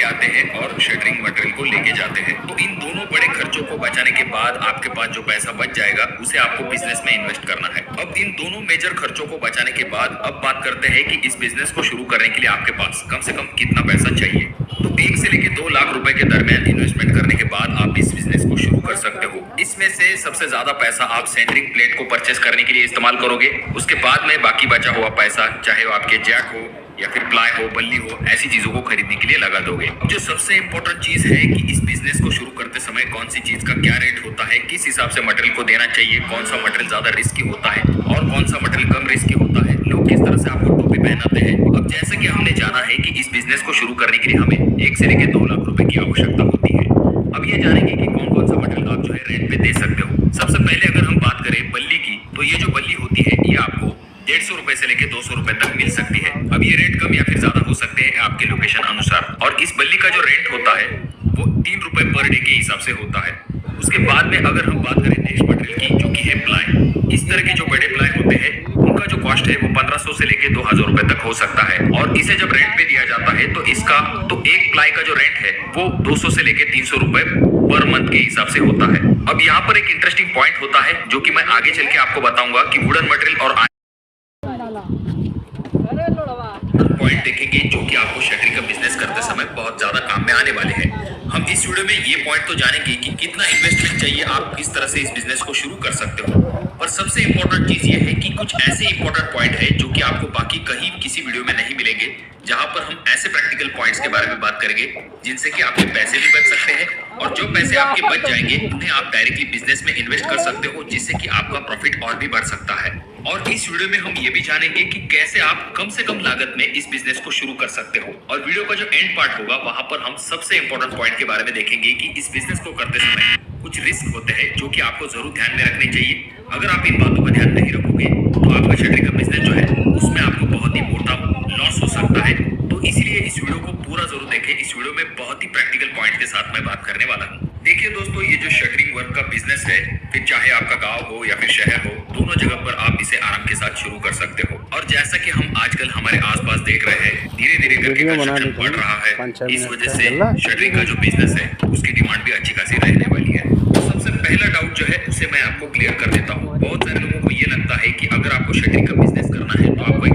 आते हैं और शटरिंग मटेरियल को लेके जाते हैं। तो इन दोनों बड़े खर्चों को बचाने के बाद आपके पास जो पैसा बच जाएगा उसे आपको बिजनेस में इन्वेस्ट करना है। अब इन दोनों मेजर खर्चों को बचाने के बाद अब बात करते हैं कि इस बिजनेस को शुरू करने के लिए आपके पास कम से कम कितना पैसा चाहिए। तो 1 से लेकर 2 लाख रुपए के दरमियान इन्वेस्टमेंट करने के बाद आप इस बिजनेस को शुरू कर सकते हो। इसमें से सबसे ज्यादा पैसा आप सेंटरिंग प्लेट को परचेस करने के लिए इस्तेमाल करोगे। उसके बाद में बाकी बचा हुआ पैसा चाहे वो आपके जैक हो या फिर प्लाई हो, बल्ली हो, ऐसी चीजों को खरीदने के लिए लगा दोगे। जो सबसे इम्पोर्टेंट चीज है कि इस बिजनेस को शुरू करते समय कौन सी चीज का क्या रेट होता है, किस हिसाब से मटेरियल को देना चाहिए, कौन सा मटेरियल ज्यादा रिस्की होता है और कौन सा मटेरियल कम रिस्की होता है, लोग किस तरह से आपको टोपी पहनाते हैं। अब जैसे कि हमने जाना है कि इस बिजनेस को शुरू करने के लिए हमें 1 से लेकर 2 लाख रुपए की आवश्यकता होती है। अब ये जानेंगे कि कौन कौन सा मटेरियल आप जो है रेंट पे दे सकते हो। सबसे पहले अगर हम बात करें बल्ली की, तो ये जो बल्ली होती है ये आपको 150 रुपए से लेकर 200 रुपए तक मिल सकती है। अब ये रेट कम या फिर ज्यादा हो सकते हैं आपके लोकेशन अनुसार। और इस बल्ली का जो रेंट होता है वो 3 रुपए पर डे के हिसाब से होता है। उसके बाद में अगर हम बात करें नेक्स्ट मटेरियल की, जो कि है प्लाई, इस तरह के जो बड़े प्लाई होते हैं उनका जो कॉस्ट है वो 1500 से लेकर 2000 रुपए तक हो सकता है। और इसे जब रेंट पे दिया जाता है तो इसका एक प्लाई का जो रेंट है वो 200 से लेकर 300 रुपए पर मंथ के हिसाब से होता है। अब यहाँ पर एक इंटरेस्टिंग पॉइंट होता है जो कि मैं आगे चल के आपको बताऊंगा कि वुडन मटेरियल और पॉइंट देखेंगे जो कि आपको शटरिंग का बिजनेस करते समय बहुत ज्यादा काम में आने वाले हैं। हम इस वीडियो में ये पॉइंट तो जानेंगे कि कितना इन्वेस्टमेंट चाहिए, आप किस तरह से इस बिजनेस को शुरू कर सकते हो। पर सबसे इंपॉर्टेंट चीज ये है कि कुछ ऐसे इंपॉर्टेंट पॉइंट है जो कि आपको बाकी कहीं किसी वीडियो में नहीं मिलेंगे, जहां पर हम ऐसे प्रैक्टिकल पॉइंट्स के बारे में बात करेंगे जिनसे कि आपके पैसे भी बच सकते हैं और जो पैसे आपके बच जाएंगे उन्हें आप डायरेक्टली बिजनेस में इन्वेस्ट कर सकते हो, जिससे कि आपका प्रॉफिट और भी बढ़ सकता है। और इस वीडियो में हम ये भी जानेंगे कि कैसे आप कम से कम लागत में इस बिजनेस को शुरू कर सकते हो। और वीडियो का जो एंड पार्ट होगा वहां पर हम सबसे इंपॉर्टेंट पॉइंट के बारे में देखेंगे कि इस बिजनेस को करते समय कुछ रिस्क होते हैं जो कि आपको जरूर ध्यान में रखने चाहिए। अगर आप इन बातों का ध्यान नहीं रखोगे तो आपका शटरिंग का बिजनेस जो है उसमें आपको बहुत ही मोटा लॉस हो सकता है। तो इसीलिए इस वीडियो को पूरा जरूर देखें। इस वीडियो में बहुत ही प्रैक्टिकल पॉइंट के साथ मैं बात करने वाला हूँ। देखिए दोस्तों, ये जो शटरिंग वर्क का बिजनेस है, फिर चाहे आपका गांव हो या फिर शहर हो, दोनों जगह पर आप इसे आराम के साथ शुरू कर सकते हो। और जैसा कि हम आजकल हमारे आसपास देख रहे हैं, धीरे धीरे करके कंस्ट्रक्शन बढ़ रहा है। इस वजह से शटरिंग का जो बिजनेस है उसकी डिमांड भी अच्छी खासी रहने वाली है। तो सबसे पहला डाउट जो है उसे मैं आपको क्लियर कर देता हूँ। बहुत सारे लोगों को ये लगता है कि अगर आपको शटरिंग का बिजनेस करना है तो आपको